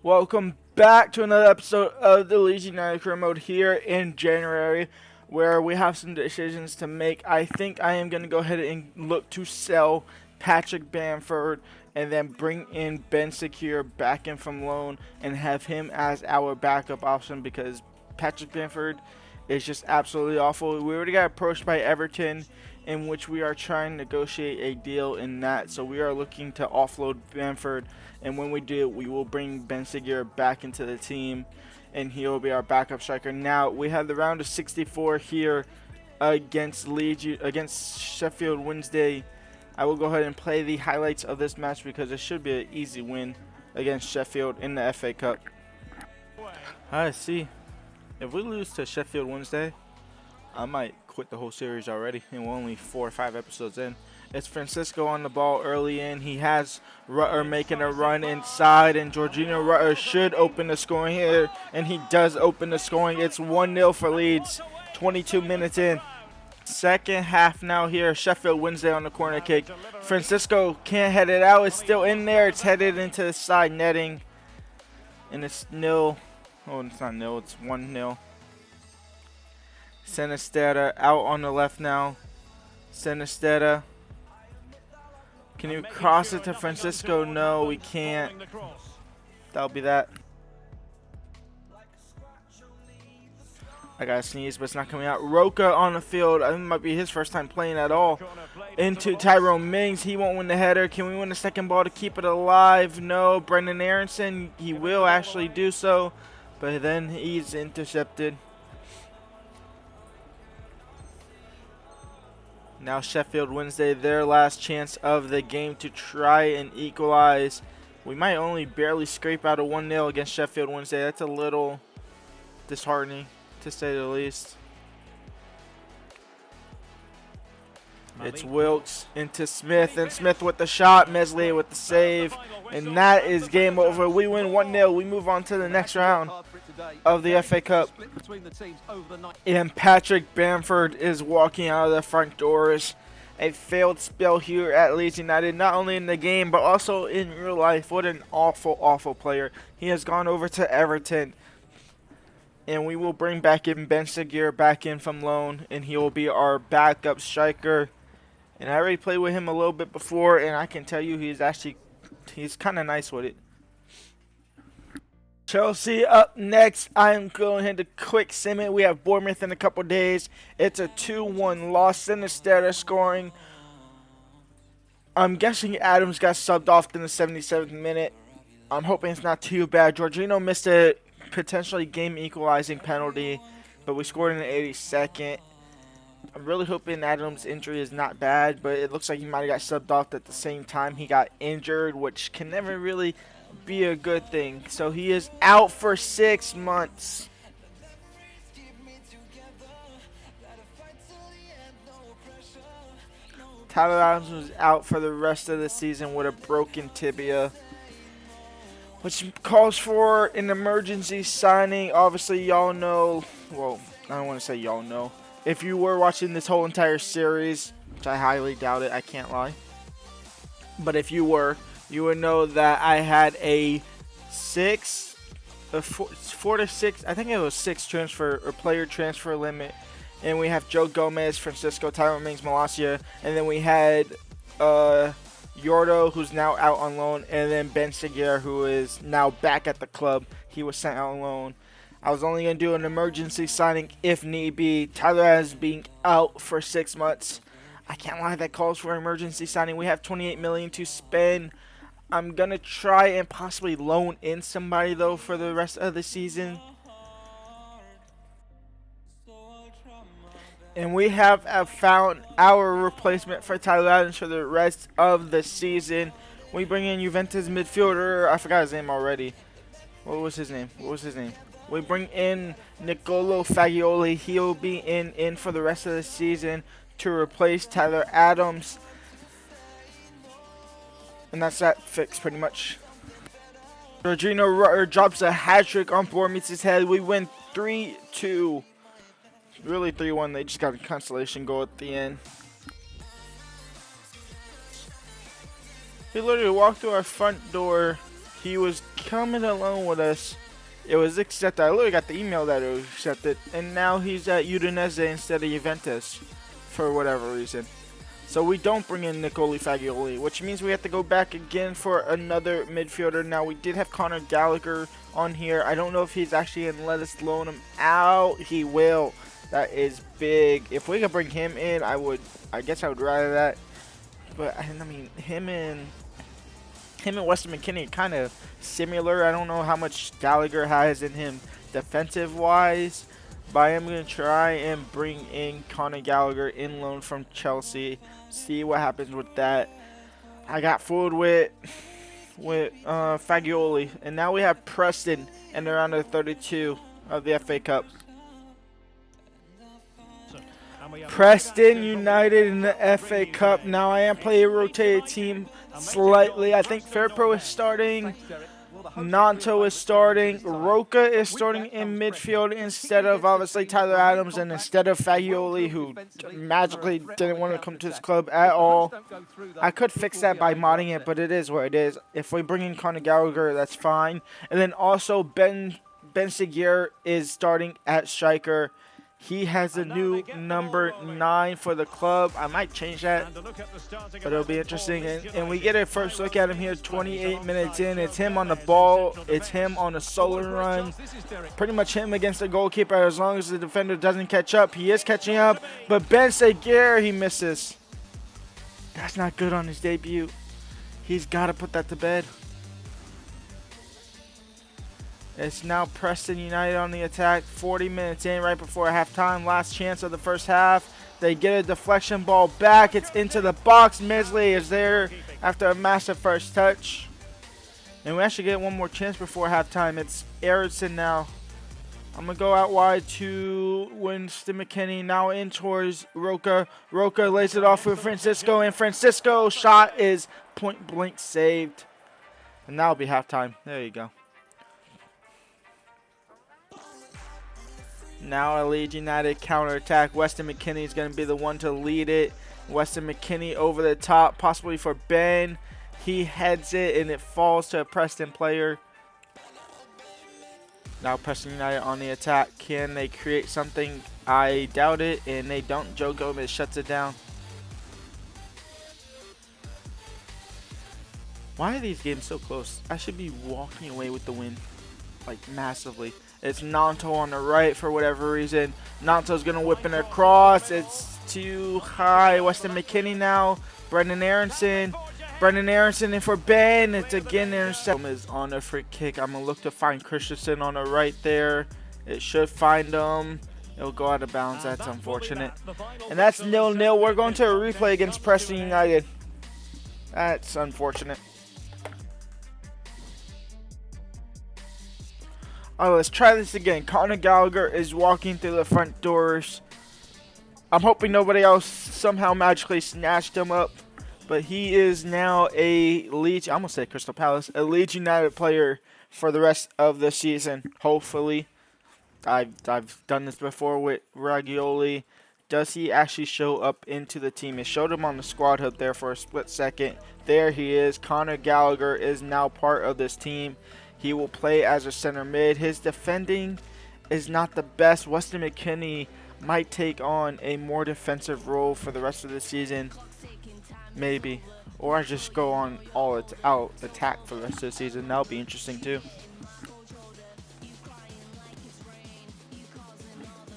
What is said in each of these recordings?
Welcome back to another episode of the Leeds United Career Mode here in January, where we have some decisions to make. I think I am going to go ahead and look to sell Patrick Bamford and then bring in Ben Secure back in from loan and have him as our backup option because Patrick Bamford is just absolutely awful. We already got approached by Everton, in which we are trying to negotiate a deal in that. So we are looking to offload Bamford, and when we do, we will bring Ben Seguir back into the team, and he will be our backup striker. Now we have the round of 64 here against Leeds, against Sheffield Wednesday. I will go ahead and play the highlights of this match because it should be an easy win against Sheffield in the FA Cup. I see. If we lose to Sheffield Wednesday, I might quit the whole series already, and we're only 4 or 5 episodes in. It's Francisco on the ball early in. He has Rutter making a run inside, and Jorginho Rutter should open the scoring here, and he does open the scoring. It's 1-0 for Leeds, 22 minutes in. Second half now here, Sheffield Wednesday on the corner kick. Francisco can't head it out. It's still in there. It's headed into the side netting, and it's nil. Oh, it's not nil. It's 1-0. Sinisterra out on the left now. Sinisterra. Can you cross it to Francisco? No, we can't. That'll be that. I gotta sneeze, but it's not coming out. Roca on the field. I think it might be his first time playing at all. Into Tyrone Mings. He won't win the header. Can we win the second ball to keep it alive? No. Brendan Aronson. He will actually do so, but then he's intercepted. Now Sheffield Wednesday, their last chance of the game to try and equalize. We might only barely scrape out a 1-0 against Sheffield Wednesday. That's a little disheartening, to say the least. It's Wilkes into Smith, and Smith with the shot, Meslier with the save, and that is game over. We win 1-0. We move on to the next round of the FA Cup. And Patrick Bamford is walking out of the front doors. A failed spell here at Leeds United, not only in the game, but also in real life. What an awful, awful player. He has gone over to Everton. And we will bring back in Ben Seguir back in from loan, and he will be our backup striker. And I already played with him a little bit before, and I can tell you he's kind of nice with it. Chelsea up next. I'm going into quick sim it. We have Bournemouth in a couple days. It's a 2-1 loss. Sinisterra scoring. I'm guessing Adams got subbed off in the 77th minute. I'm hoping it's not too bad. Jorginho missed a potentially game equalizing penalty, but we scored in the 82nd. I'm really hoping Adams' injury is not bad, but it looks like he might have got subbed off at the same time he got injured, which can never really be a good thing. So he is out for 6 months. Tyler Adams was out for the rest of the season with a broken tibia, which calls for an emergency signing. Obviously, y'all know, well, I don't want to say y'all know. If you were watching this whole entire series, which I highly doubt it, I can't lie. But if you were, you would know that I had a 4 to 6, I think it was 6 transfer or player transfer limit. And we have Joe Gomez, Francisco, Tyrone Mings, Malacia. And then we had Yordo, who's now out on loan. And then Ben Seguir, who is now back at the club. He was sent out on loan. I was only going to do an emergency signing if need be. Tyler Adams being out for 6 months. I can't lie, that calls for an emergency signing. We have $28 million to spend. I'm going to try and possibly loan in somebody, though, for the rest of the season. And we have found our replacement for Tyler Adams for the rest of the season. We bring in Juventus midfielder. I forgot his name already. What was his name? We bring in Nicolo Fagioli. He'll be in for the rest of the season to replace Tyler Adams. And that's that fix pretty much. Jorginho Rutter drops a hat-trick on Bournemouth's head. We win 3-2. Really 3-1. They just got a consolation goal at the end. He literally walked through our front door He was coming along with us. It was accepted. I literally got the email that it was accepted. And now he's at Udinese instead of Juventus for whatever reason. So we don't bring in Nicoli Fagioli, which means we have to go back again for another midfielder. Now, we did have Conor Gallagher on here. I don't know if he's actually going to let us loan him out. He will. That is big. If we could bring him in, I guess I would rather that. But, I mean, him and Weston McKennie are kind of similar. I don't know how much Gallagher has in him defensive-wise. But I am going to try and bring in Conor Gallagher in loan from Chelsea. See what happens with that. I got fooled with Fagioli. And now we have Preston in the round of 32 of the FA Cup. Preston United in the FA Cup. Now I am playing a rotated team slightly. I think Fairpro is starting. Nanto is starting. Roca is starting in midfield instead of obviously Tyler Adams and instead of Fagioli, who magically didn't want to come to this club at all. I could fix that by modding it, but it is what it is. If we bring in Conor Gallagher, that's fine. And then also Ben Seguir is starting at striker. He has a new number 9 for the club. I might change that, but it'll be interesting. And we get a first look at him here 28 minutes in. It's him on the ball. It's him on a solo run. Pretty much him against the goalkeeper as long as the defender doesn't catch up. He is catching up, but Ben Seguir, he misses. That's not good on his debut. He's got to put that to bed. It's now Preston United on the attack. 40 minutes in, right before halftime. Last chance of the first half. They get a deflection ball back. It's into the box. Mesley is there after a massive first touch. And we actually get one more chance before halftime. It's Eriksson now. I'm going to go out wide to Winston McKennie. Now in towards Roca. Roca lays it off for Francisco. And Francisco's shot is point blank saved. And that'll be halftime. There you go. Now a Leeds United counterattack. Weston McKennie is going to be the one to lead it. Weston McKennie over the top, possibly for Ben. He heads it, and it falls to a Preston player. Now Preston United on the attack. Can they create something? I doubt it, and they don't. Joe Gomez shuts it down. Why are these games so close? I should be walking away with the win, like massively. It's Nanto on the right for whatever reason. Nanto's going to whip in across. It's too high. Weston McKennie now. Brendan Aronson. Brendan Aronson in for Ben. It's again intercept. Is on a free kick. I'm going to look to find Christensen on the right there. It should find him. It'll go out of bounds. That's unfortunate. And that's 0-0. We're going to a replay against Preston United. That's unfortunate. Alright, let's try this again. Conor Gallagher is walking through the front doors. I'm hoping nobody else somehow magically snatched him up. But he is now a Leeds, I'm going to say Crystal Palace, a Leeds United player for the rest of the season, hopefully. I've done this before with Ragioli. Does he actually show up into the team? It showed him on the squad hub there for a split second. There he is. Conor Gallagher is now part of this team. He will play as a center mid. His defending is not the best. Weston McKennie might take on a more defensive role for the rest of the season. Maybe. Or just go on all out attack for the rest of the season. That'll be interesting too.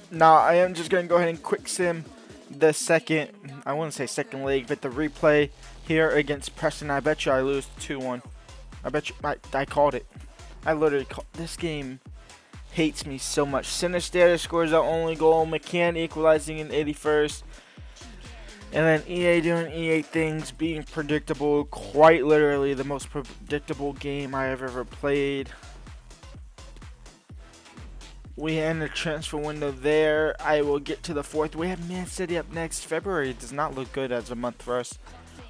Now, I am just going to go ahead and quick sim the second, I wouldn't say second leg, but the replay here against Preston. I bet you I lose 2-1. I bet you, I called it. I literally called. This game hates me so much. Sinister scores the only goal. McCann equalizing in 81st. And then EA doing EA things, being predictable. Quite literally the most predictable game I have ever played. We end the transfer window there. I will get to the fourth. We have Man City up next. February does not look good as a month for us.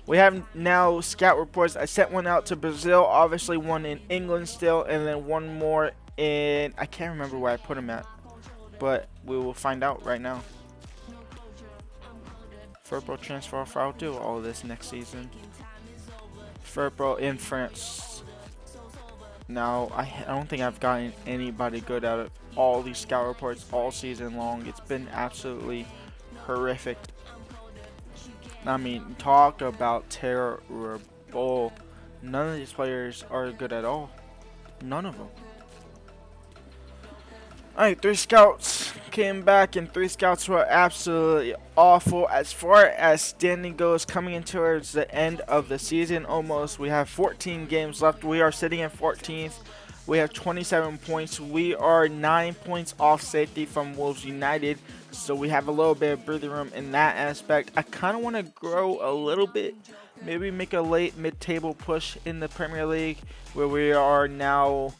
We have now scout reports. I sent one out to Brazil, obviously one in England still, and then one more in, I can't remember where I put him at, but we will find out right now. Furbo transfer offer. I'll do all of this next season. Furbo in France. Now, I don't think I've gotten anybody good out of all these scout reports all season long. It's been absolutely horrific. I mean, talk about terrible. None of these players are good at all. None of them. Alright, 3 scouts came back, and 3 scouts were absolutely awful. As far as standing goes, coming in towards the end of the season almost, we have 14 games left. We are sitting in 14th. We have 27 points. We are 9 points off safety from Wolves United, so we have a little bit of breathing room in that aspect. I kind of want to grow a little bit, maybe make a late mid-table push in the Premier League, where we are now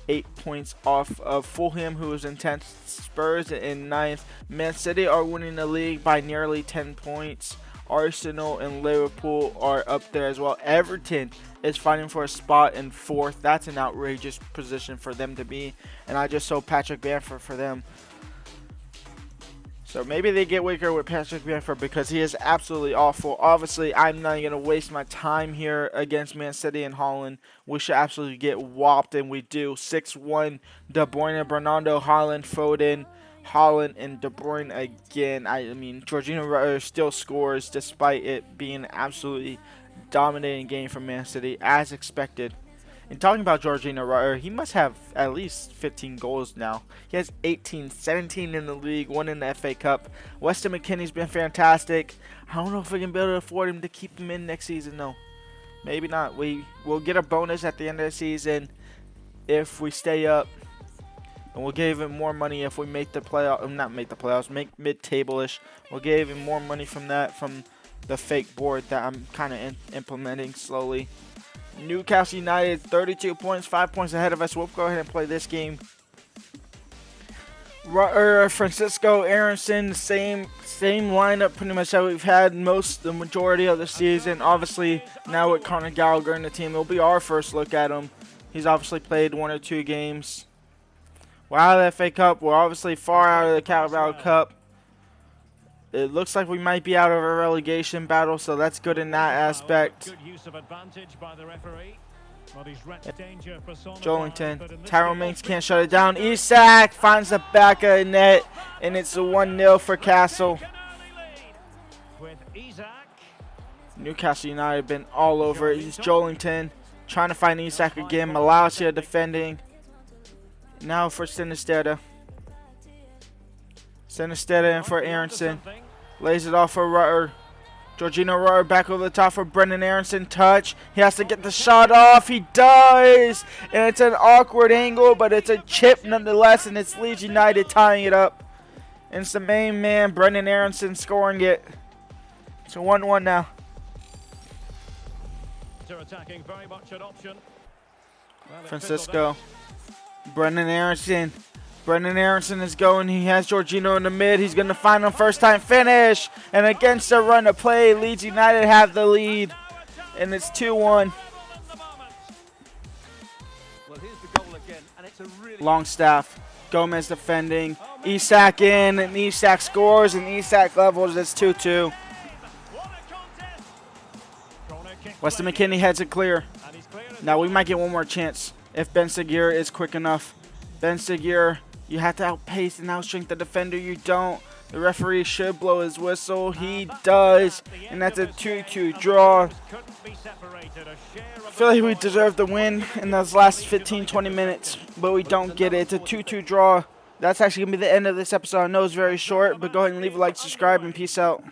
8 points off of Fulham, who is in 10th. Spurs in 9th. Man City are winning the league by nearly 10 points. Arsenal and Liverpool are up there as well. Everton is fighting for a spot in 4th. That's an outrageous position for them to be. And I just sold Patrick Bamford for them. So maybe they get weaker with Patrick Bamford because he is absolutely awful. Obviously, I'm not going to waste my time here against Man City and Holland. We should absolutely get whopped, and we do. 6-1, De Bruyne, Bernardo, Haaland, Foden, Haaland, and De Bruyne again. I mean, Jorginho still scores despite it being an absolutely dominating game from Man City, as expected. And talking about Jorginho, he must have at least 15 goals now. He has 18, 17 in the league, 1 in the FA Cup. Weston McKennie's been fantastic. I don't know if we can be able to afford him to keep him in next season, though. Maybe not. We will get a bonus at the end of the season if we stay up. And we'll give him more money if we make the playoffs. Not make the playoffs, make mid-table-ish. We'll give him more money from that, from the fake board that I'm kind of implementing slowly. Newcastle United, 32 points, 5 points ahead of us. We'll go ahead and play this game. Francisco Aronson, same lineup pretty much that we've had the majority of the season. Obviously, now with Conor Gallagher in the team, it'll be our first look at him. He's obviously played 1 or 2 games. We're out of the FA Cup. We're obviously far out of the Carabao Cup. It looks like we might be out of a relegation battle, so that's good in that aspect. Good use of advantage by the referee. Well, Joelinton. Tyrone Mings can't shut it down. Isak finds the back of the net, and it's a 1-0 for Castle. Newcastle United been all over it. He's Joelinton trying to find Isak again. Malacia defending. Now for Sinisterra. Sinisterra in for Aronson. Lays it off for Rutter. Jorginho Rutter back over the top for Brendan Aronson. Touch. He has to get the shot off. He does. And it's an awkward angle, but it's a chip nonetheless. And it's Leeds United tying it up. And it's the main man, Brendan Aronson, scoring it. It's a 1-1 now. Attacking very much an option. Francisco. Brendan Aronson. Brendan Aronson is going. He has Jorginho in the mid. He's going to find him first time finish. And against the run of play, Leeds United have the lead. And it's 2-1. Longstaff. Gomez defending. Isak in. And Isak scores. And Isak levels. It's 2-2. Weston McKennie heads it clear. Now we might get one more chance if Ben Seguir is quick enough. Ben Seguir, you have to outpace and outstrength the defender. You don't. The referee should blow his whistle. He does. And that's a 2-2 draw. I feel like we deserve the win in those last 15-20 minutes, but we don't get it. It's a 2-2 draw. That's actually going to be the end of this episode. I know it's very short, but go ahead and leave a like, subscribe, and peace out.